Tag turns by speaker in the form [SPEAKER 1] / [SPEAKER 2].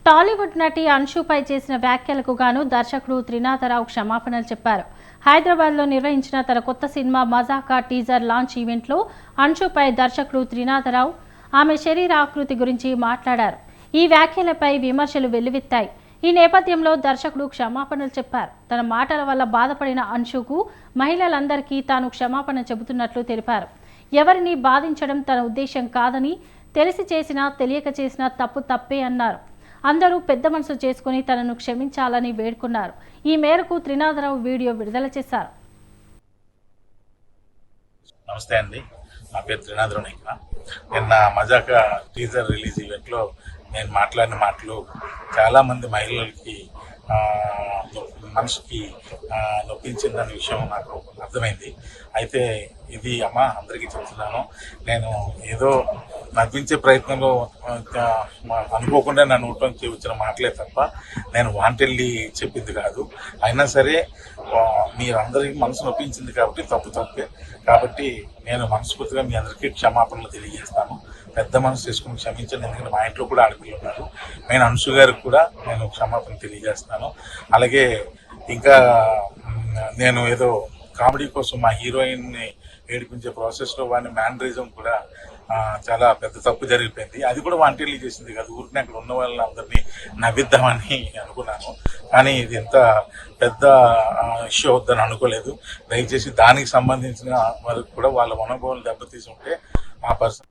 [SPEAKER 1] టాలీవుడ్ నటి అంశుపై చేసిన వ్యాఖ్యలకు గాను దర్శకుడు త్రినాథరావు క్షమాపణలు చెప్పారు. హైదరాబాద్లో నిర్వహించిన తన కొత్త సినిమా మజాకా టీజర్ లాంచ్ ఈవెంట్లో అంశుపై దర్శకుడు త్రినాథరావు ఆమె శరీరాకృతి గురించి మాట్లాడారు. ఈ వ్యాఖ్యలపై విమర్శలు వెల్లువెత్తాయి. ఈ నేపథ్యంలో దర్శకుడు క్షమాపణలు చెప్పారు. తన మాటల వల్ల బాధపడిన అంశుకు మహిళలందరికీ తాను క్షమాపణ చెబుతున్నట్లు తెలిపారు. ఎవరిని బాధించడం తన ఉద్దేశం కాదని, తెలిసి చేసినా తెలియక చేసినా తప్పు తప్పే అన్నారు. అందరూ పెద్ద మనసు చేసుకుని తనను క్షమించాలని వేడుకున్నారు. ఈ మేరకు త్రినాథరావు వీడియో విడుదల చేశారు.
[SPEAKER 2] నమస్తే అండి, నా పేరు త్రినాథరావు. నిన్న మజాకా టీజర్ రిలీజ్ ఈవెంట్లో నేను మాట్లాడిన మాటలు చాలామంది మహిళలకి మనసుకి నొప్పించిందనే విషయం నాకు అర్థమైంది. అయితే ఇది అందరికీ చెప్తున్నాను, నేను ఏదో నవ్వించే ప్రయత్నంలో అనుకోకుండా నన్ను నోట్లోంచి వచ్చిన మాటలే తప్ప నేను వాంటెళ్ళి చెప్పింది కాదు. అయినా సరే మీరందరికీ మనసు నొప్పించింది కాబట్టి తప్పే. కాబట్టి నేను మనస్ఫూర్తిగా మీ అందరికీ క్షమాపణలు తెలియజేస్తాను. పెద్ద మనసు చేసుకుని క్షమించండి. ఎందుకంటే మా ఇంట్లో కూడా ఆడపిల్లలు ఉన్నారు. నేను అంశు గారికి కూడా నేను క్షమాపణ తెలియజేస్తాను. అలాగే ఇంకా నేను ఏదో కామెడీ కోసం మా హీరోయిన్ని ఏడిపించే ప్రాసెస్లో వాడిని మ్యానరిజం కూడా చాలా పెద్ద తప్పు జరిగిపోయింది. అది కూడా వాంటెళ్ళి చేసింది కాదు, ఊరికి అక్కడ ఉన్న వాళ్ళందరినీ నవ్విద్దామని అనుకున్నాను. కానీ ఇది ఎంత పెద్ద ఇష్యూ అవుద్దని అనుకోలేదు. దయచేసి దానికి సంబంధించిన వరకు కూడా వాళ్ళ మనోభావాలు దెబ్బతీసి ఉంటే ఆ పర్సన్